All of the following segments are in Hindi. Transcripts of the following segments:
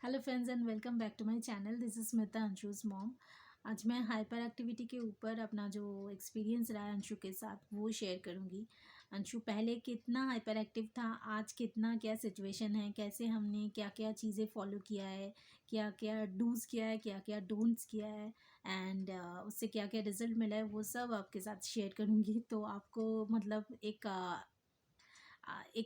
Hello friends and welcome back to my channel. This is Smita, Anshu's mom. आज मैं हाइपर एक्टिविटी के ऊपर अपना जो एक्सपीरियंस रहा है अंशु के साथ वो शेयर करूंगी। अंशु पहले कितना हाइपर एक्टिव था, आज कितना, क्या सिचुएशन है, कैसे हमने क्या क्या चीज़ें फॉलो किया है, क्या क्या डूज़ किया है, क्या क्या डोंट्स किया है एंड उससे क्या क्या रिजल्ट मिला है, वो सब आपके साथ शेयर करूंगी। तो आपको मतलब एक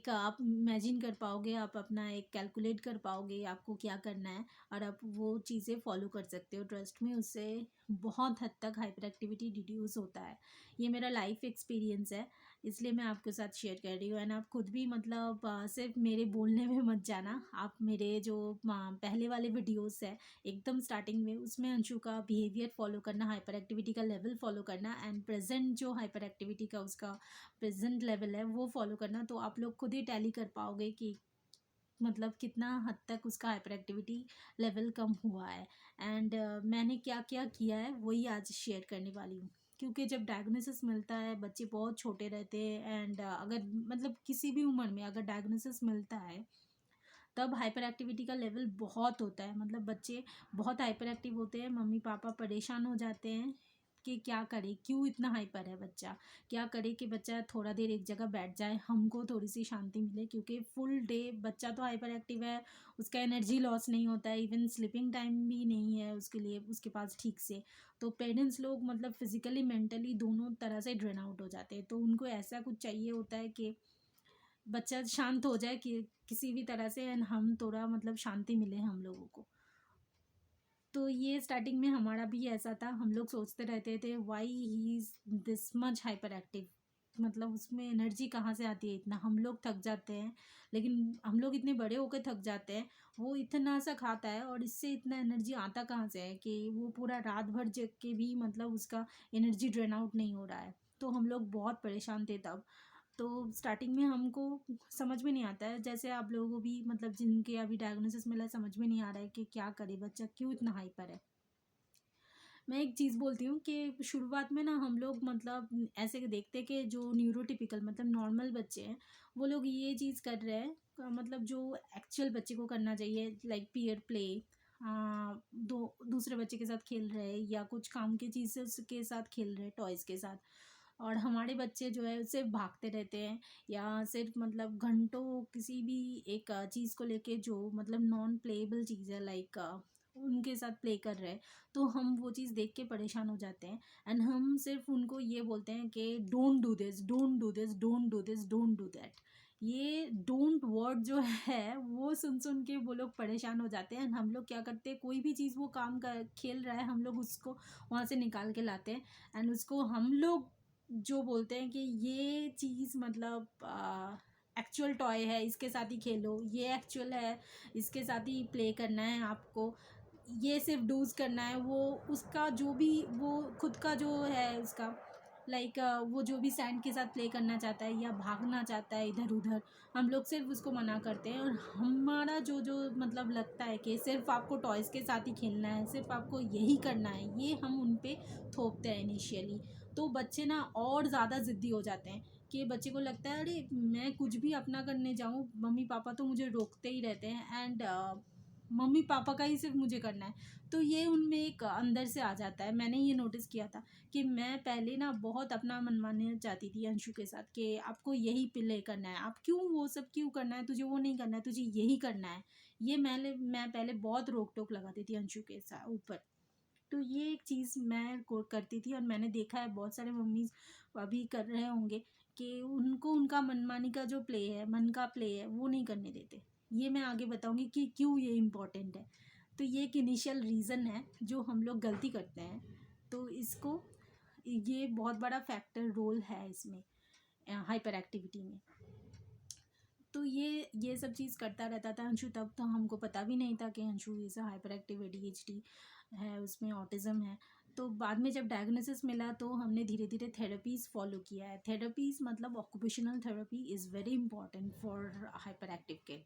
आप इमेजिन कर पाओगे, आप अपना एक कैलकुलेट कर पाओगे आपको क्या करना है और आप वो चीज़ें फॉलो कर सकते हो। ट्रस्ट में उससे बहुत हद तक हाइपर एक्टिविटी रिड्यूस होता है। ये मेरा लाइफ एक्सपीरियंस है, इसलिए मैं आपके साथ शेयर कर रही हूँ। एंड आप खुद भी मतलब सिर्फ मेरे बोलने में मत जाना, आप मेरे जो पहले वाले वीडियोस है एकदम स्टार्टिंग में, उसमें अंशु का बिहेवियर फॉलो करना, हाइपर एक्टिविटी का लेवल फॉलो करना एंड प्रेजेंट जो हाइपर एक्टिविटी का उसका प्रेजेंट लेवल है वो फॉलो करना। तो आप लोग खुद ही टैली कर पाओगे कि मतलब कितना हद तक उसका हाइपर एक्टिविटी लेवल कम हुआ है। एंड मैंने क्या क्या किया है वही आज शेयर करने वाली हूँ। क्योंकि जब डायग्नोसिस मिलता है, बच्चे बहुत छोटे रहते हैं एंड अगर मतलब किसी भी उम्र में अगर डायग्नोसिस मिलता है तब हाइपर एक्टिविटी का लेवल बहुत होता है। मतलब बच्चे बहुत हाइपर एक्टिव होते हैं, मम्मी पापा परेशान हो जाते हैं कि क्या करे, क्यों इतना हाइपर है बच्चा, क्या करे कि बच्चा थोड़ा देर एक जगह बैठ जाए, हमको थोड़ी सी शांति मिले। क्योंकि फुल डे बच्चा तो हाइपर एक्टिव है, उसका एनर्जी लॉस नहीं होता है, इवन स्लीपिंग टाइम भी नहीं है उसके लिए उसके पास ठीक से। तो पेरेंट्स लोग मतलब फिजिकली मेंटली दोनों तरह से ड्रेन आउट हो जाते हैं। तो उनको ऐसा कुछ चाहिए होता है कि बच्चा शांत हो जाए कि किसी भी तरह से, एंड हम थोड़ा मतलब शांति मिले हम लोगों को। तो ये स्टार्टिंग में हमारा भी ऐसा था, हम लोग सोचते रहते थे why he is this much hyper active, मतलब उसमें एनर्जी कहाँ से आती है इतना। हम लोग थक जाते हैं, लेकिन हम लोग इतने बड़े होकर थक जाते हैं, वो इतना सा खाता है और इससे इतना एनर्जी आता कहाँ से है कि वो पूरा रात भर जग के भी मतलब उसका एनर्जी ड्रेन आउट नहीं हो रहा है। तो हम लोग बहुत परेशान थे तब। तो स्टार्टिंग में हमको समझ में नहीं आता है, जैसे आप लोगों को भी मतलब जिनके अभी डायग्नोसिस मिला है, समझ में नहीं आ रहा है कि क्या करे, बच्चा क्यों इतना हाइपर है। मैं एक चीज़ बोलती हूँ कि शुरुआत में ना हम लोग मतलब ऐसे देखते हैं कि जो न्यूरोटिपिकल मतलब नॉर्मल बच्चे हैं वो लोग ये चीज़ कर रहे हैं, मतलब जो एक्चुअल बच्चे को करना चाहिए, लाइक पीयर प्ले, दो दूसरे बच्चे के साथ खेल रहे हैं या कुछ काम की चीज़ के साथ खेल रहे हैं, टॉयज़ के साथ। और हमारे बच्चे जो है सिर्फ भागते रहते हैं या सिर्फ मतलब घंटों किसी भी एक चीज़ को लेके जो मतलब नॉन प्लेएबल चीज़ है, लाइक उनके साथ प्ले कर रहे हैं। तो हम वो चीज़ देख के परेशान हो जाते हैं एंड हम सिर्फ उनको ये बोलते हैं कि don't do this, don't do this, don't do this, don't do that. ये डोंट वर्ड जो है वो सुन सुन के वो लोग परेशान हो जाते हैं। हम लोग क्या करते हैं, कोई भी चीज़ वो काम कर खेल रहा है हम लोग उसको वहाँ से निकाल के लाते हैं एंड उसको हम लोग जो बोलते हैं कि ये चीज़ मतलब एक्चुअल टॉय है, इसके साथ ही खेलो, ये एक्चुअल है, इसके साथ ही प्ले करना है आपको, ये सिर्फ डूज करना है। वो उसका जो भी वो खुद का जो है उसका लाइक वो जो भी सैंड के साथ प्ले करना चाहता है या भागना चाहता है इधर उधर, हम लोग सिर्फ उसको मना करते हैं। और हमारा जो जो मतलब लगता है कि सिर्फ आपको टॉयज़ के साथ ही खेलना है, सिर्फ आपको यही करना है, ये हम उन पे थोपते हैं इनिशियली। तो बच्चे ना और ज़्यादा ज़िद्दी हो जाते हैं कि बच्चे को लगता है अरे मैं कुछ भी अपना करने जाऊँ मम्मी पापा तो मुझे रोकते ही रहते हैं एंड मम्मी पापा का ही सिर्फ मुझे करना है। तो ये उनमें एक अंदर से आ जाता है। मैंने ये नोटिस किया था कि मैं पहले ना बहुत अपना मन मानने जाती थी अंशु के साथ कि आपको यही प्ले करना है, आप क्यों वो सब क्यों करना है, तुझे वो नहीं करना है, तुझे यही करना है। ये मैं पहले बहुत रोक टोक लगाती थी अंशु के साथ ऊपर। तो ये एक चीज़ मैं को करती थी और मैंने देखा है बहुत सारे मम्मीज़ अभी कर रहे होंगे कि उनको उनका मनमानी का जो प्ले है, मन का प्ले है, वो नहीं करने देते। ये मैं आगे बताऊँगी कि क्यों ये इम्पोर्टेंट है। तो ये एक इनिशियल रीज़न है जो हम लोग गलती करते हैं। तो इसको ये बहुत बड़ा फैक्टर रोल है इसमें, हाइपर एक्टिविटी में। तो ये सब चीज़ करता रहता था अंशु। तब तो हमको पता भी नहीं था कि Anshu is hyper active ADHD है, उसमें ऑटिज़म है। तो बाद में जब डायग्नोसिस मिला तो हमने धीरे धीरे थेरेपीज़ फॉलो किया है। थेरेपीज़ मतलब occupational therapy is very important for hyper active kid.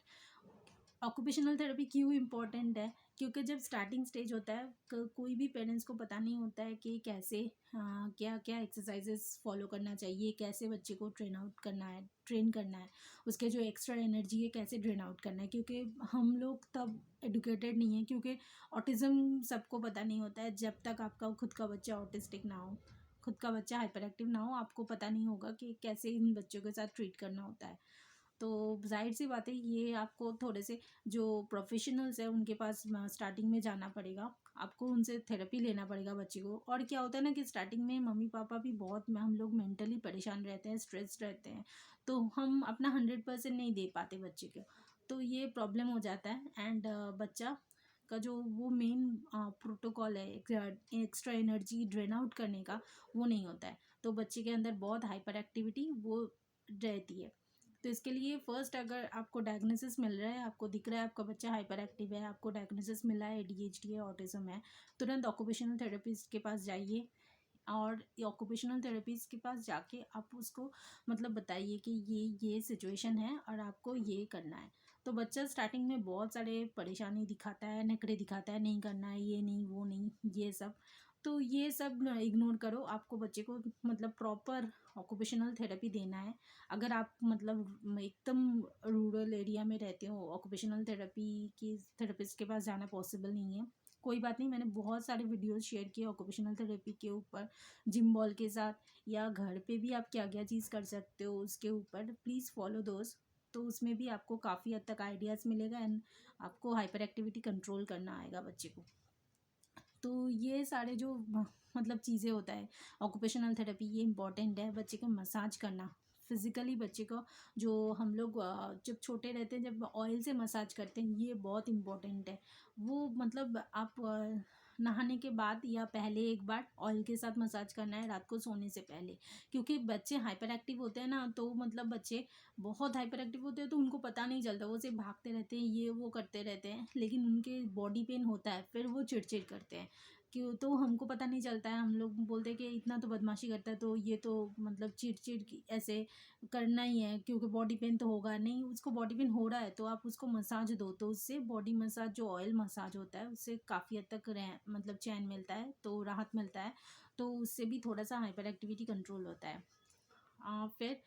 Occupational therapy क्यों इम्पोर्टेंट है? क्योंकि जब स्टार्टिंग स्टेज होता है, कोई भी पेरेंट्स को पता नहीं होता है कि कैसे क्या क्या एक्सरसाइजेस फॉलो करना चाहिए, कैसे बच्चे को ट्रेन करना है, उसके जो एक्स्ट्रा एनर्जी है कैसे ड्रेन आउट करना है। क्योंकि हम लोग तब एडुकेटेड नहीं है, क्योंकि ऑटिज़्म सबको पता नहीं होता है। जब तक आपका खुद का बच्चा ऑटिस्टिक ना हो, खुद का बच्चा हाइपर एक्टिव ना हो, आपको पता नहीं होगा कि कैसे इन बच्चों के साथ ट्रीट करना होता है। तो ज़ाहिर सी बात है, ये आपको थोड़े से जो प्रोफेशनल्स हैं उनके पास स्टार्टिंग में जाना पड़ेगा, आपको उनसे थेरेपी लेना पड़ेगा बच्चे को। और क्या होता है ना कि स्टार्टिंग में मम्मी पापा भी बहुत, हम लोग मेंटली परेशान रहते हैं, स्ट्रेस रहते हैं, तो हम अपना 100% नहीं दे पाते बच्चे को, तो ये प्रॉब्लम हो जाता है। एंड बच्चा का जो वो मेन प्रोटोकॉल है एक्स्ट्रा एनर्जी ड्रेन आउट करने का, वो नहीं होता है, तो बच्चे के अंदर बहुत हाइपर एक्टिविटी वो रहती है। तो इसके लिए फ़र्स्ट, अगर आपको डायग्नोसिस मिल रहा है, आपको दिख रहा है आपका बच्चा हाइपर एक्टिव है, आपको डायग्नोसिस मिला है एडीएचडी है, ऑटिज़म है, तुरंत ऑक्यूपेशनल थेरेपिस्ट के पास जाइए। और ऑक्यूपेशनल थेरेपिस्ट के पास जाके आप उसको मतलब बताइए कि ये सिचुएशन है और आपको ये करना है। तो बच्चा स्टार्टिंग में बहुत सारे परेशानी दिखाता है, नखरे दिखाता है, नहीं करना है, ये नहीं, वो नहीं, ये सब। तो ये सब इग्नोर करो, आपको बच्चे को मतलब प्रॉपर ऑक्यूपेशनल थेरेपी देना है। अगर आप मतलब एकदम रूरल एरिया में रहते हो, ऑक्यूपेशनल थेरेपी की थेरेपिस्ट के पास जाना पॉसिबल नहीं है, कोई बात नहीं। मैंने बहुत सारे वीडियोस शेयर किए ऑक्यूपेशनल थेरेपी के ऊपर, जिम बॉल के साथ, या घर पे भी आप क्या क्या चीज़ कर सकते हो उसके ऊपर, प्लीज़ फॉलो दोस्त। तो उसमें भी आपको काफ़ी हद तक आइडियाज़ मिलेगा एंड आपको हाइपर एक्टिविटी कंट्रोल करना आएगा बच्चे को। तो ये सारे जो मतलब चीज़ें होता है ऑक्यूपेशनल थेरेपी, ये इंपॉर्टेंट है। बच्चे को मसाज करना फिज़िकली, बच्चे को जो हम लोग जब छोटे रहते हैं जब ऑयल से मसाज करते हैं, ये बहुत इम्पोर्टेंट है। वो मतलब आप नहाने के बाद या पहले एक बार ऑयल के साथ मसाज करना है रात को सोने से पहले। क्योंकि बच्चे हाइपर एक्टिव होते हैं ना, तो मतलब बच्चे बहुत हाइपर एक्टिव होते हैं तो उनको पता नहीं चलता, वो सिर्फ भागते रहते हैं, ये वो करते रहते हैं, लेकिन उनके बॉडी पेन होता है, फिर वो चिड़चिड़ करते हैं। क्यों? तो हमको पता नहीं चलता है, हम लोग बोलते हैं कि इतना तो बदमाशी करता है तो ये तो मतलब चिड़चिड़ की ऐसे करना ही है, क्योंकि बॉडी पेन तो होगा नहीं, उसको बॉडी पेन हो रहा है तो आप उसको मसाज दो, तो उससे बॉडी मसाज जो ऑयल मसाज होता है उससे काफ़ी हद तक मतलब चैन मिलता है, तो राहत मिलता है। तो उससे भी थोड़ा सा हाइपर एक्टिविटी कंट्रोल होता है। फिर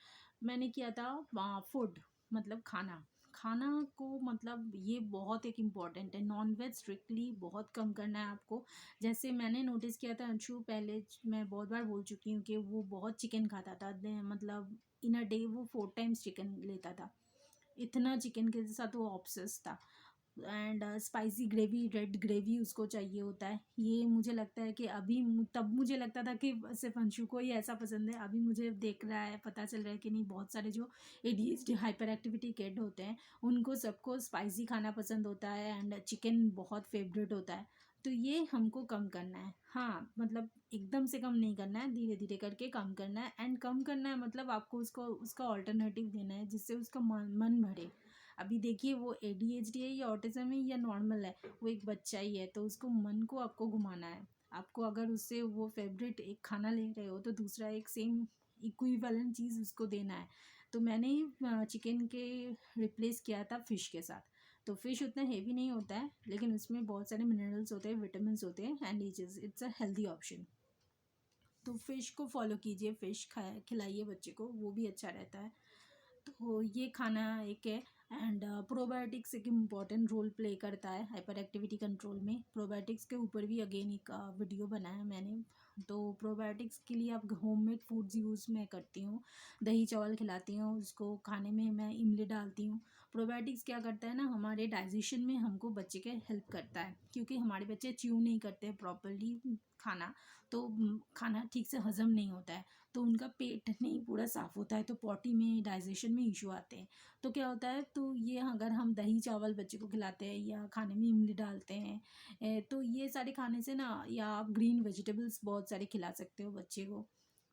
मैंने किया था फूड, मतलब खाना। खाना को मतलब ये बहुत एक इम्पॉर्टेंट है, नॉन वेज स्ट्रिक्टली बहुत कम करना है आपको। जैसे मैंने नोटिस किया था अंशु, पहले मैं बहुत बार बोल चुकी हूँ कि वो बहुत चिकन खाता था, मतलब इन अ डे वो 4 टाइम्स चिकन लेता था, इतना चिकन के साथ वो ऑब्सेस था। And spicy gravy, red gravy उसको चाहिए होता है। ये मुझे लगता है कि अभी तब मुझे लगता था कि सिर्फ अंशु को ही ऐसा पसंद है, अभी मुझे देख रहा है, पता चल रहा है कि नहीं, बहुत सारे जो एडीएचडी हाइपर एक्टिविटी किड होते हैं उनको सबको स्पाइसी खाना पसंद होता है एंड चिकन बहुत फेवरेट होता है। तो ये हमको कम करना है। हाँ, मतलब एकदम से कम नहीं करना है, धीरे धीरे करके कम करना है। एंड कम करना है मतलब आपको उसको उसका ऑल्टरनेटिव देना है जिससे उसका मन भरे। अभी देखिए वो एडीएचडी है या ऑटिज्म है या नॉर्मल है, वो एक बच्चा ही है, तो उसको मन को आपको घुमाना है। आपको अगर उससे वो फेवरेट एक खाना ले रहे हो तो दूसरा एक सेम इक्विवेलेंट चीज़ उसको देना है। तो मैंने चिकन के रिप्लेस किया था फ़िश के साथ। तो फ़िश उतना हेवी नहीं होता है, लेकिन उसमें बहुत सारे मिनरल्स होते हैं, विटामिन होते हैं and it's a healthy option. तो फ़िश को फॉलो कीजिए, फ़िश खाए खिलाइए बच्चे को, वो भी अच्छा रहता है। तो ये खाना एक है। एंड प्रोबायोटिक्स एक इम्पॉर्टेंट रोल प्ले करता है हाइपर एक्टिविटी कंट्रोल में। प्रोबायोटिक्स के ऊपर भी अगेन एक वीडियो बनाया मैंने। तो प्रोबायोटिक्स के लिए आप होममेड फूड्स यूज़ मैं करती हूँ, दही चावल खिलाती हूँ उसको, खाने में मैं इमली डालती हूँ। प्रोबायोटिक्स क्या करता है ना, हमारे डाइजेशन में हमको बच्चे के हेल्प करता है, क्योंकि हमारे बच्चे च्यू नहीं करते प्रॉपरली खाना, तो खाना ठीक से हजम नहीं होता है, तो उनका पेट नहीं पूरा साफ़ होता है, तो पॉटी में डाइजेशन में इशू आते हैं। तो क्या होता है, तो ये अगर हम दही चावल बच्चे को खिलाते हैं या खाने में इमली डालते हैं, तो ये सारे खाने से ना, या आप ग्रीन वेजिटेबल्स बहुत सारे खिला सकते हो बच्चे को।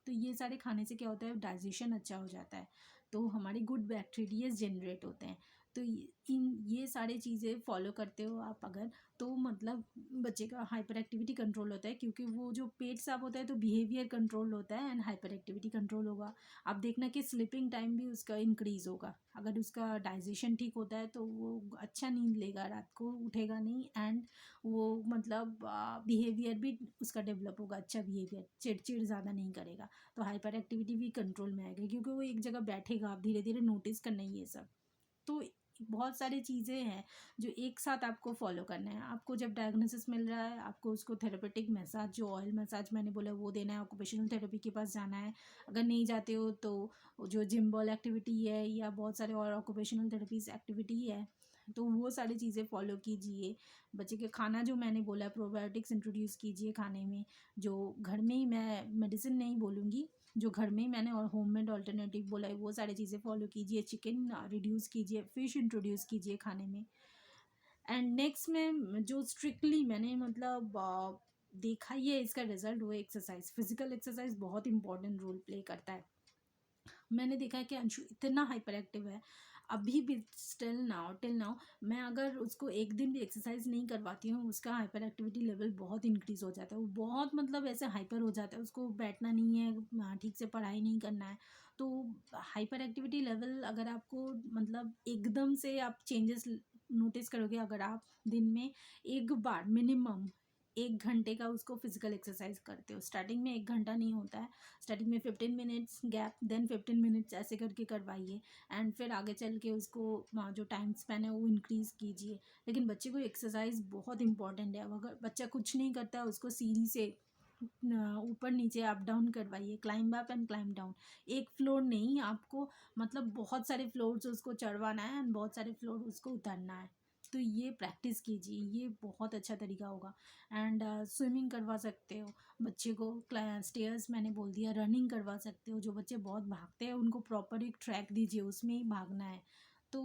तो ये सारे खाने से क्या होता है, डाइजेशन अच्छा हो जाता है, तो हमारे गुड बैक्टीरियाज जनरेट होते हैं। तो ये सारी चीज़ें फॉलो करते हो आप अगर, तो मतलब बच्चे का हाइपर एक्टिविटी कंट्रोल होता है, क्योंकि वो जो पेट साफ होता है तो बिहेवियर कंट्रोल होता है एंड हाइपर एक्टिविटी कंट्रोल होगा। आप देखना कि स्लीपिंग टाइम भी उसका इंक्रीज़ होगा। अगर उसका डाइजेशन ठीक होता है तो वो अच्छा नींद लेगा, रात को उठेगा नहीं, एंड वो मतलब बिहेवियर भी उसका डेवलप होगा, अच्छा बिहेवियर, चिड़चिड़ ज़्यादा नहीं करेगा। तो हाइपर एक्टिविटी भी कंट्रोल में आएगी, क्योंकि वो एक जगह बैठेगा, आप धीरे धीरे नोटिस करना ही ये सब। तो बहुत सारी चीज़ें हैं जो एक साथ आपको फॉलो करना है। आपको जब डायग्नोसिस मिल रहा है, आपको उसको थेरेपेटिक मसाज, जो ऑयल मसाज मैंने बोला वो देना है, ऑक्यूपेशनल थेरेपी के पास जाना है। अगर नहीं जाते हो तो जो जिम बॉल एक्टिविटी है या बहुत सारे और ऑक्यूपेशनल थेरेपीज एक्टिविटी है, तो वो सारी चीज़ें फॉलो कीजिए। बच्चे के खाना जो मैंने बोला, प्रोबायोटिक्स इंट्रोड्यूस कीजिए खाने में। जो घर में ही, मैं मेडिसिन नहीं बोलूँगी, जो घर में ही मैंने और होममेड अल्टरनेटिव बोला है वो सारी चीज़ें फॉलो कीजिए। चिकन रिड्यूस कीजिए, फ़िश इंट्रोड्यूस कीजिए खाने में। एंड नेक्स्ट में जो स्ट्रिक्टली मैंने मतलब देखा ही है इसका रिजल्ट, वो एक्सरसाइज, फिजिकल एक्सरसाइज बहुत इंपॉर्टेंट रोल प्ले करता है। मैंने देखा है कि अंशु इतना हाइपर एक्टिव है अभी भी, टिल नाउ मैं अगर उसको एक दिन भी एक्सरसाइज नहीं करवाती हूँ, उसका हाइपर एक्टिविटी लेवल बहुत इंक्रीज हो जाता है। वो बहुत मतलब ऐसे हाइपर हो जाता है, उसको बैठना नहीं है, ठीक से पढ़ाई नहीं करना है। तो हाइपर एक्टिविटी लेवल अगर आपको मतलब एकदम से आप चेंजेस नोटिस करोगे, अगर आप दिन में एक बार मिनिमम 1 घंटे का उसको फिजिकल एक्सरसाइज करते हो। स्टार्टिंग में 1 घंटा नहीं होता है, स्टार्टिंग में 15 मिनट्स गैप, देन 15 मिनट्स ऐसे करके करवाइए, एंड फिर आगे चल के उसको जो टाइम स्पैन है वो इंक्रीज़ कीजिए। लेकिन बच्चे को एक्सरसाइज बहुत इंपॉर्टेंट है। अगर बच्चा कुछ नहीं करता है, उसको सीढ़ी से ऊपर नीचे अप डाउन करवाइए, climb up and climb down. एक फ्लोर नहीं, आपको मतलब बहुत सारे फ्लोर्स उसको चढ़वाना है एंड बहुत सारे फ्लोर उसको उतरना है। तो ये प्रैक्टिस कीजिए, ये बहुत अच्छा तरीका होगा। एंड स्विमिंग करवा सकते हो बच्चे को, स्टेयर्स मैंने बोल दिया, रनिंग करवा सकते हो। जो बच्चे बहुत भागते हैं उनको प्रॉपर एक ट्रैक दीजिए, उसमें ही भागना है। तो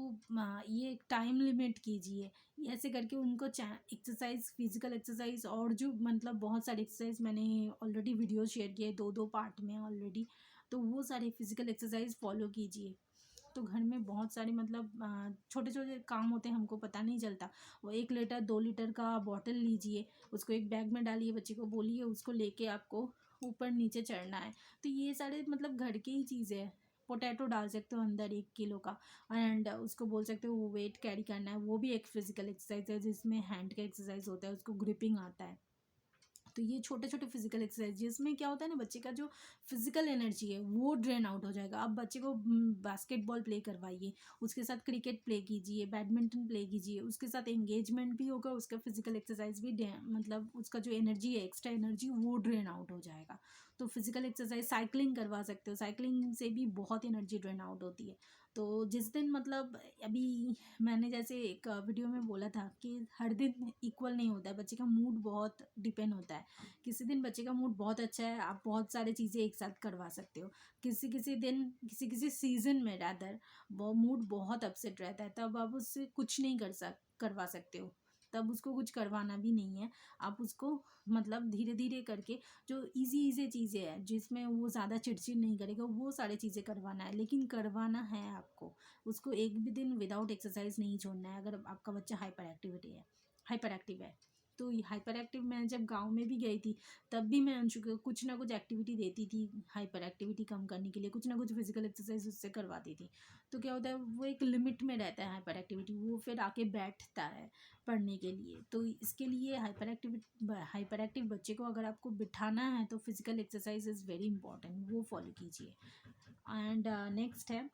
ये एक टाइम लिमिट कीजिए। ऐसे करके उनको एक्सरसाइज, फिजिकल एक्सरसाइज, और जो मतलब बहुत सारी एक्सरसाइज मैंने ऑलरेडी वीडियो शेयर किए 2-2 पार्ट में ऑलरेडी, तो वो सारे फिजिकल एक्सरसाइज फॉलो कीजिए। तो घर में बहुत सारे मतलब छोटे छोटे काम होते हैं, हमको पता नहीं चलता। वो 1 लीटर 2 लीटर का बॉटल लीजिए, उसको एक बैग में डालिए, बच्चे को बोलिए उसको लेके आपको ऊपर नीचे चढ़ना है। तो ये सारे मतलब घर की ही चीज़ें हैं। पोटैटो डाल सकते हो अंदर 1 किलो का, एंड उसको बोल सकते हो वो वेट कैरी करना है, वो भी एक फिजिकल एक्सरसाइज है जिसमें हैंड का एक्सरसाइज होता है, उसको ग्रिपिंग आता है। तो ये छोटे छोटे फिजिकल एक्सरसाइज, जिसमें क्या होता है ना, बच्चे का जो फिजिकल एनर्जी है वो ड्रेन आउट हो जाएगा। अब बच्चे को बास्केटबॉल प्ले करवाइए, उसके साथ क्रिकेट प्ले कीजिए, बैडमिंटन प्ले कीजिए, उसके साथ एंगेजमेंट भी होगा, उसका फिजिकल एक्सरसाइज भी मतलब उसका जो एनर्जी है, एक्स्ट्रा एनर्जी, वो ड्रेन आउट हो जाएगा। तो फिजिकल एक्सरसाइज, साइकिलिंग करवा सकते हो, साइकिलिंग से भी बहुत एनर्जी ड्रेन आउट होती है। तो जिस दिन मतलब अभी मैंने जैसे एक वीडियो में बोला था कि हर दिन इक्वल नहीं होता है, बच्चे का मूड बहुत डिपेंड होता है। किसी दिन बच्चे का मूड बहुत अच्छा है, आप बहुत सारी चीज़ें एक साथ करवा सकते हो। किसी किसी दिन, किसी किसी सीजन में रादर वो मूड बहुत अपसेट रहता है, तब आप उससे कुछ नहीं करवा सकते हो, तब उसको कुछ करवाना भी नहीं है। आप उसको मतलब धीरे धीरे करके, जो इजी इजी चीज़ें हैं जिसमें वो ज़्यादा चिड़चिड़ नहीं करेगा, वो सारी चीज़ें करवाना है। लेकिन करवाना है आपको, उसको एक भी दिन विदाउट एक्सरसाइज नहीं छोड़ना है, अगर आपका बच्चा हाइपर एक्टिव है। तो हाइपर एक्टिव, मैं जब गांव में भी गई थी तब भी मैं अंशु को कुछ ना कुछ एक्टिविटी देती थी हाइपर एक्टिविटी कम करने के लिए, कुछ ना कुछ फिजिकल एक्सरसाइज उससे करवाती थी। तो क्या होता है, वो एक लिमिट में रहता है हाइपर एक्टिविटी, वो फिर आके बैठता है पढ़ने के लिए। तो इसके लिए हाइपर एक्टिव बच्चे को अगर आपको बिठाना है तो physical exercise is very important, वो फॉलो कीजिए। एंड नेक्स्ट है,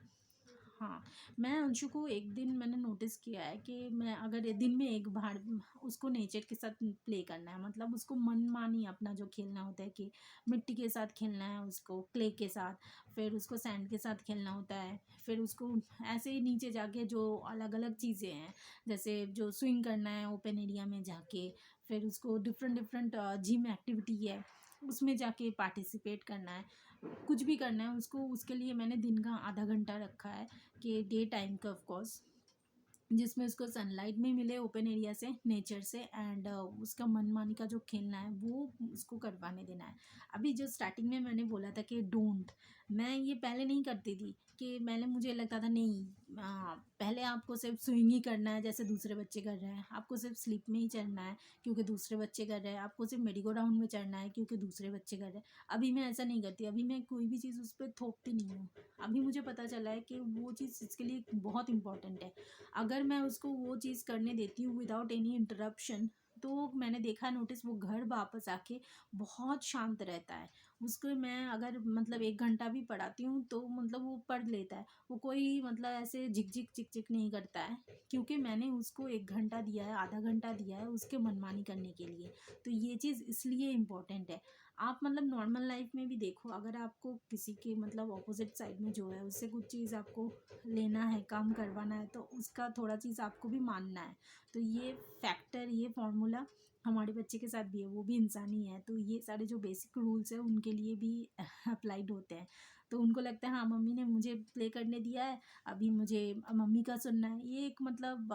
हाँ, मैं अंशु को एक दिन मैंने नोटिस किया है कि मैं अगर दिन में एक बार उसको नेचर के साथ प्ले करना है, मतलब उसको मनमानी अपना जो खेलना होता है कि मिट्टी के साथ खेलना है, उसको क्ले के साथ, फिर उसको सैंड के साथ खेलना होता है, फिर उसको ऐसे ही नीचे जाके जो अलग अलग चीज़ें हैं, जैसे जो स्विंग करना है ओपन एरिया में जाके, फिर उसको डिफरेंट डिफरेंट जिम एक्टिविटी है उसमें जाके पार्टिसिपेट करना है, कुछ भी करना है उसको। उसके लिए मैंने दिन का आधा घंटा रखा है, कि डे टाइम का ऑफ कोर्स, जिसमें उसको सनलाइट में मिले ओपन एरिया से, नेचर से, एंड उसका मनमानी का जो खेलना है वो उसको करवाने देना है। अभी जो स्टार्टिंग में मैंने बोला था कि डोंट, मैं ये पहले नहीं करती थी कि मैंने मुझे लगता था नहीं, पहले आपको सिर्फ स्विंग ही करना है जैसे दूसरे बच्चे कर रहे हैं, आपको सिर्फ स्लिप में ही चढ़ना है क्योंकि दूसरे बच्चे कर रहे हैं, आपको सिर्फ मेरी गो राउंड में चढ़ना है क्योंकि दूसरे बच्चे कर रहे हैं। अभी मैं ऐसा नहीं करती, अभी मैं कोई भी चीज़ उस पर थोपती नहीं हूँ। अभी मुझे पता चला है कि वो चीज़ इसके लिए बहुत इंपॉर्टेंट है। अगर मैं उसको वो चीज़ करने देती हूँ विदाउट एनी इंटरप्शन, तो मैंने देखा नोटिस वो घर वापस आके बहुत शांत रहता है। उसको मैं अगर मतलब 1 घंटा भी पढ़ाती हूँ तो मतलब वो पढ़ लेता है। वो कोई मतलब ऐसे झिक-झिक, चिक-चिक नहीं करता है, क्योंकि मैंने उसको 1 घंटा दिया है, आधा घंटा दिया है उसके मनमानी करने के लिए। तो ये चीज़ इसलिए इम्पोर्टेंट है। आप मतलब नॉर्मल लाइफ में भी देखो, अगर आपको किसी के मतलब अपोज़िट साइड में जो है उससे कुछ चीज़ आपको लेना है, काम करवाना है, तो उसका थोड़ा चीज़ आपको भी मानना है। तो ये फैक्टर, ये फ़ॉर्मूला हमारे बच्चे के साथ भी है, वो भी इंसान ही है, तो ये सारे जो बेसिक रूल्स हैं उनके लिए भी अप्लाइड होते हैं। तो उनको लगता है हाँ, मम्मी ने मुझे प्ले करने दिया है, अभी मुझे मम्मी का सुनना है। ये एक मतलब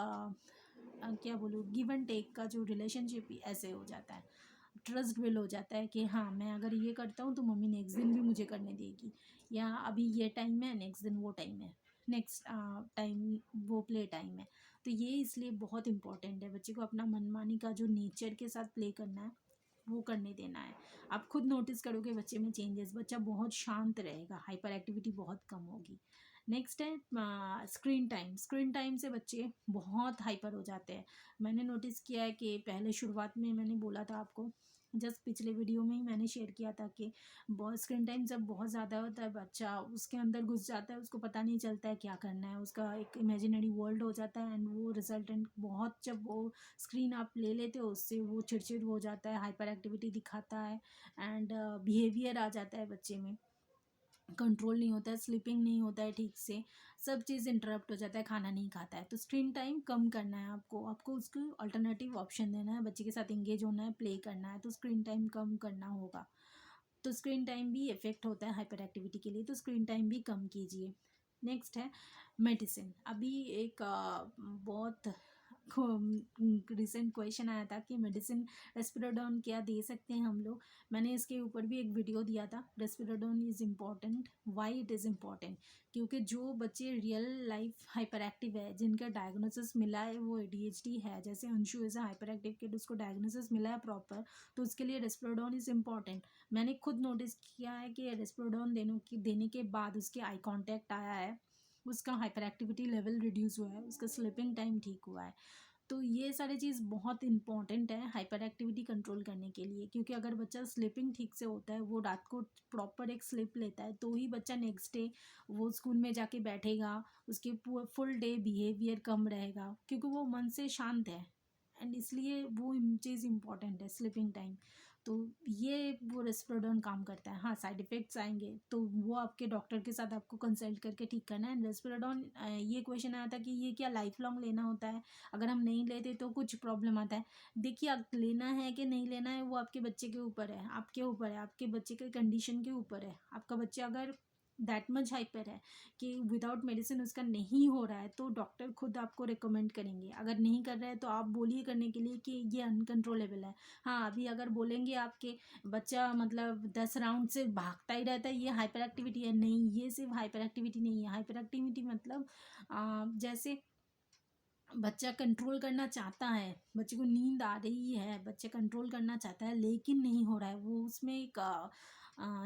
क्या बोलूँ, गिव एंड टेक का जो रिलेशनशिप ही ऐसे हो जाता है। ट्रस्ट बिल्ड हो जाता है कि हाँ, मैं अगर ये करता हूँ तो मम्मी नेक्स्ट दिन भी मुझे करने देगी, या अभी ये टाइम है नेक्स्ट दिन वो टाइम है, नेक्स्ट टाइम वो प्ले टाइम है। तो ये इसलिए बहुत इंपॉर्टेंट है बच्चे को अपना मनमानी का जो नेचर के साथ प्ले करना है वो करने देना है। आप खुद नोटिस करोगे बच्चे में चेंजेस, बच्चा बहुत शांत रहेगा, हाइपर एक्टिविटी बहुत कम होगी। नेक्स्ट है स्क्रीन टाइम। स्क्रीन टाइम से बच्चे बहुत हाइपर हो जाते हैं। मैंने नोटिस किया है कि पहले शुरुआत में मैंने बोला था आपको, जस्ट पिछले वीडियो में ही मैंने शेयर किया था कि बहुत स्क्रीन टाइम जब बहुत ज़्यादा होता है बच्चा उसके अंदर घुस जाता है, उसको पता नहीं चलता है क्या करना है, उसका एक इमेजिनरी वर्ल्ड हो जाता है, एंड वो रिजल्टेंट बहुत, जब वो स्क्रीन आप ले लेते हो उससे वो चिड़चिड़ हो जाता है, हाइपर एक्टिविटी दिखाता है, एंड बिहेवियर आ जाता है बच्चे में, कंट्रोल नहीं होता है, स्लीपिंग नहीं होता है ठीक से, सब चीज़ इंटरप्ट हो जाता है, खाना नहीं खाता है। तो स्क्रीन टाइम कम करना है आपको, आपको उसको अल्टरनेटिव ऑप्शन देना है, बच्चे के साथ इंगेज होना है, प्ले करना है, तो स्क्रीन टाइम कम करना होगा। तो स्क्रीन टाइम भी इफ़ेक्ट होता है हाइपर एक्टिविटी के लिए, तो स्क्रीन टाइम भी कम कीजिए। नेक्स्ट है मेडिसिन। अभी एक बहुत रिसेंट क्वेश्चन आया था कि मेडिसिन रेस्पिराडोन क्या दे सकते हैं हम लोग। मैंने इसके ऊपर भी एक वीडियो दिया था, रेस्पिराडोन is important, why it is important, क्योंकि जो बच्चे रियल लाइफ हाइपर एक्टिव है, जिनका डायग्नोसिस मिला है वो एडीएचडी है, जैसे Anshu is a hyper active kid, उसको डायग्नोसिस मिला है प्रॉपर, तो उसके लिए रेस्पिराडोन इज़ इम्पॉर्टेंट। मैंने खुद नोटिस किया है कि रेस्पिराडोन देने के बाद उसके आई कांटेक्ट आया है, उसका हाइपर एक्टिविटी लेवल रिड्यूस हुआ है, उसका स्लीपिंग टाइम ठीक हुआ है। तो ये सारी चीज़ बहुत इंपॉर्टेंट है हाइपर एक्टिविटी कंट्रोल करने के लिए, क्योंकि अगर बच्चा स्लीपिंग ठीक से होता है, वो रात को प्रॉपर एक स्लीप लेता है, तो ही बच्चा नेक्स्ट डे वो स्कूल में जाके बैठेगा, उसके फुल डे बिहेवियर कम रहेगा, क्योंकि वो मन से शांत है, एंड इसलिए वो चीज़ इम्पॉर्टेंट है स्लीपिंग टाइम। तो ये वो रेस्पिराडोन काम करता है। हाँ, साइड इफ़ेक्ट्स आएँगे तो वो आपके डॉक्टर के साथ आपको कंसल्ट करके ठीक करना है। रेस्पिराडोन ये क्वेश्चन आया था कि ये क्या लाइफ लॉन्ग लेना होता है? अगर हम नहीं लेते तो कुछ प्रॉब्लम आता है। देखिए, अब लेना है कि नहीं लेना है वो आपके बच्चे के ऊपर है, आपके ऊपर है, आपके बच्चे के कंडीशन के ऊपर है। आपका बच्चा अगर दैट मच हाइपर है कि विदाउट मेडिसिन उसका नहीं हो रहा है, तो डॉक्टर खुद आपको रिकमेंड करेंगे। अगर नहीं कर रहा है तो आप बोलिए करने के लिए कि ये अनकंट्रोलेबल है। हाँ, अभी अगर बोलेंगे आपके बच्चा मतलब 10 राउंड से भागता ही रहता है, ये हाइपर एक्टिविटी है, नहीं, ये सिर्फ हाइपर एक्टिविटी नहीं है। हाइपर एक्टिविटी मतलब जैसे बच्चा कंट्रोल करना चाहता है, बच्चे को नींद आ रही है, बच्चा कंट्रोल करना चाहता है लेकिन नहीं हो रहा है, वो उसमें एक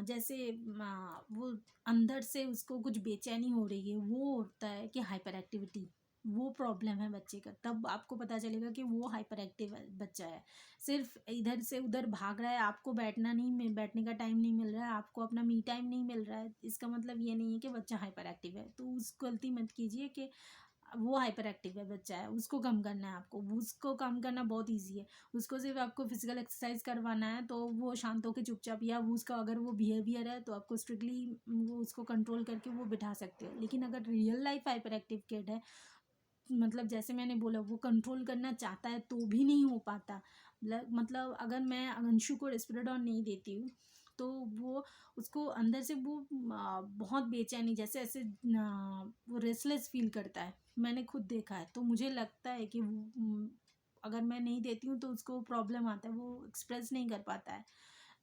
जैसे वो अंदर से उसको कुछ बेचैनी हो रही है, वो होता है कि हाइपर एक्टिविटी, वो प्रॉब्लम है बच्चे का। तब आपको पता चलेगा कि वो हाइपर एक्टिव बच्चा है, सिर्फ इधर से उधर भाग रहा है, आपको बैठने का टाइम नहीं मिल रहा है, आपको अपना मी टाइम नहीं मिल रहा है, इसका मतलब ये नहीं है कि बच्चा हाइपर एक्टिव है। तो उस गलती मत कीजिए कि वो हाइपर एक्टिव है बच्चा है, उसको कम करना है आपको, उसको कम करना बहुत ईजी है। उसको सिर्फ आपको फिजिकल एक्सरसाइज करवाना है, तो वो शांत होकर चुपचाप, या वो उसका अगर वो बिहेवियर है तो आपको स्ट्रिक्टली वो उसको कंट्रोल करके वो बिठा सकते हो। लेकिन अगर real life hyper active kid है, मतलब जैसे मैंने बोला वो कंट्रोल करना चाहता है तो भी नहीं हो पाता, मतलब अगर मैं अंशु को रेस्पिराडोन नहीं देती हूँ तो वो उसको अंदर से वो बहुत बेचैनी, जैसे ऐसे वो रेस्टलेस फील करता है, मैंने खुद देखा है। तो मुझे लगता है कि अगर मैं नहीं देती हूँ तो उसको प्रॉब्लम आता है, वो एक्सप्रेस नहीं कर पाता है।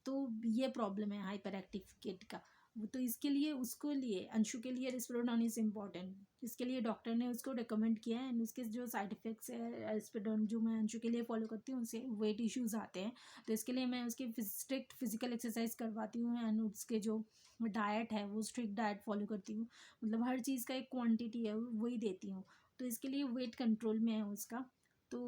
तो ये प्रॉब्लम है हाइपर एक्टिव किड का। तो इसके लिए उसको लिए अंशु के लिए रिस्पेरोडोन इज़ इम्पॉर्टेंट। इसके लिए डॉक्टर ने उसको रिकमेंड किया है, एंड उसके जो साइड इफ़ेक्ट्स है रिस्पेरोडोन जो मैं अंशु के लिए फॉलो करती हूँ उससे वेट इश्यूज़ आते हैं। तो इसके लिए मैं उसकी स्ट्रिक्ट फिजिकल एक्सरसाइज करवाती हूँ, एंड उसके जो डाइट है वो स्ट्रिक्ट डाइट फॉलो करती हूँ। मतलब हर चीज़ का एक क्वांटिटी है वही देती हूँ। तो इसके लिए वेट कंट्रोल में है उसका। तो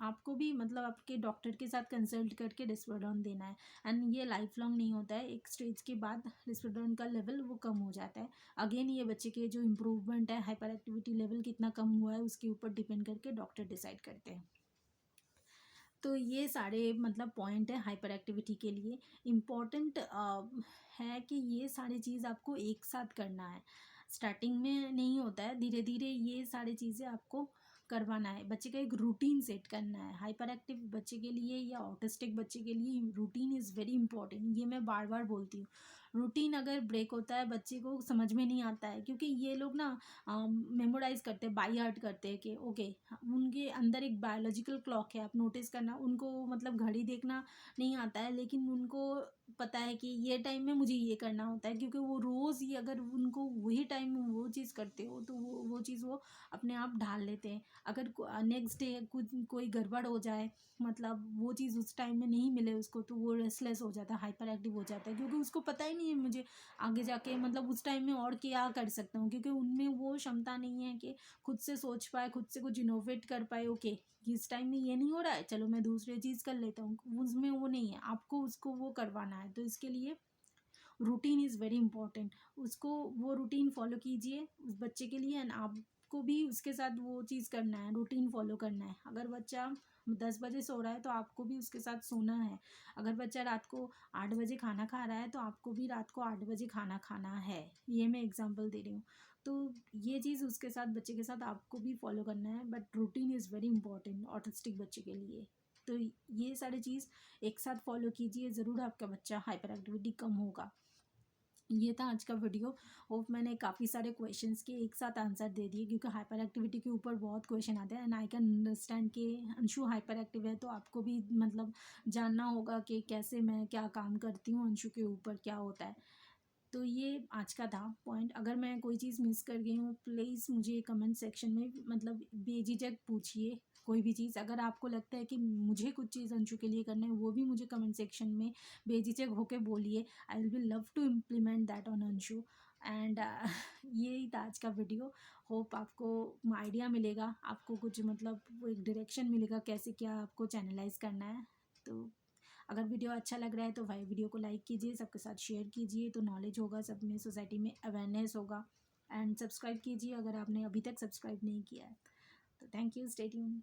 आपको भी मतलब आपके डॉक्टर के साथ कंसल्ट करके रिस्पेरोडोन देना है। एंड ये लाइफ लॉन्ग नहीं होता है, एक स्टेज के बाद रिस्पेरोडोन का लेवल वो कम हो जाता है। अगेन ये बच्चे के जो इम्प्रूवमेंट है, हाइपर एक्टिविटी लेवल कितना कम हुआ है उसके ऊपर डिपेंड करके डॉक्टर डिसाइड करते हैं। तो ये सारे मतलब पॉइंट है हाइपर एक्टिविटी के लिए इम्पॉर्टेंट है कि ये सारी चीज़ आपको एक साथ करना है। स्टार्टिंग में नहीं होता है, धीरे धीरे ये सारी चीज़ें आपको करवाना है। बच्चे का एक रूटीन सेट करना है। हाइपर एक्टिव बच्चे के लिए या ऑटिस्टिक बच्चे के लिए रूटीन इज़ वेरी इंपॉर्टेंट। ये मैं बार बार बोलती हूँ। रूटीन अगर ब्रेक होता है बच्चे को समझ में नहीं आता है, क्योंकि ये लोग ना मेमोराइज करते हैं, बाई हार्ट करते हैं कि ओके उनके अंदर एक बायोलॉजिकल क्लॉक है। आप नोटिस करना, उनको मतलब घड़ी देखना नहीं आता है, लेकिन उनको पता है कि ये टाइम में मुझे ये करना होता है, क्योंकि वो रोज़ ही अगर उनको वही टाइम में वो चीज़ करते हो तो वो चीज़ वो अपने आप ढाल लेते हैं। अगर नेक्स्ट डे कुछ कोई गड़बड़ हो जाए, मतलब वो चीज़ उस टाइम में नहीं मिले उसको, तो वो रेस्टलेस हो जाता है, हाइपर एक्टिव हो जाता है, क्योंकि उसको पता ही नहीं है मुझे आगे जाके मतलब उस टाइम में और क्या कर सकता हूँ, क्योंकि उनमें वो क्षमता नहीं है कि खुद से सोच पाए, खुद से कुछ इनोवेट कर पाए। ओके इस टाइम में ये नहीं हो रहा है, चलो मैं दूसरी चीज़ कर लेता हूँ, उसमें वो नहीं है। आपको उसको वो करवाना है, तो इसके लिए रूटीन इज़ वेरी इंपॉर्टेंट। उसको वो रूटीन फॉलो कीजिए उस बच्चे के लिए, एंड आपको भी उसके साथ वो चीज़ करना है, रूटीन फॉलो करना है। अगर बच्चा 10 बजे सो रहा है तो आपको भी उसके साथ सोना है। अगर बच्चा रात को 8 बजे खाना खा रहा है तो आपको भी रात को 8 बजे खाना खाना है। ये मैं एग्जांपल दे रही हूँ। तो ये चीज़ उसके साथ, बच्चे के साथ आपको भी फॉलो करना है, but routine is very important autistic बच्चे के लिए। तो ये सारी चीज़ एक साथ फॉलो कीजिए, ज़रूर आपका बच्चा हाइपर एक्टिविटी कम होगा। ये था आज का वीडियो। होप मैंने काफ़ी सारे क्वेश्चंस के एक साथ आंसर दे दिए, क्योंकि हाइपर एक्टिविटी के ऊपर बहुत क्वेश्चन आते हैं, एंड आई कैन अंडरस्टैंड कि अंशु हाइपर एक्टिव है, तो आपको भी मतलब जानना होगा कि कैसे मैं क्या काम करती हूँ, अंशु के ऊपर क्या होता है। तो ये आज का था पॉइंट। अगर मैं कोई चीज़ मिस कर गई हूँ प्लीज़ मुझे कमेंट सेक्शन में मतलब बेझिझक पूछिए। कोई भी चीज़ अगर आपको लगता है कि मुझे कुछ चीज़ अंशु के लिए करना है, वो भी मुझे कमेंट सेक्शन में बेझिझक होके बोलिए। I will be love to implement that on Anshu. And यही था आज का वीडियो। होप आपको आइडिया मिलेगा, आपको कुछ मतलब वो एक डायरेक्शन मिलेगा कैसे क्या आपको चैनलाइज करना है। तो अगर वीडियो अच्छा लग रहा है तो भाई वीडियो को लाइक कीजिए, सबके साथ शेयर कीजिए, तो नॉलेज होगा, सब में सोसाइटी में अवेयरनेस होगा। एंड सब्सक्राइब कीजिए अगर आपने अभी तक सब्सक्राइब नहीं किया है। तो थैंक यू, स्टे ट्यून्ड।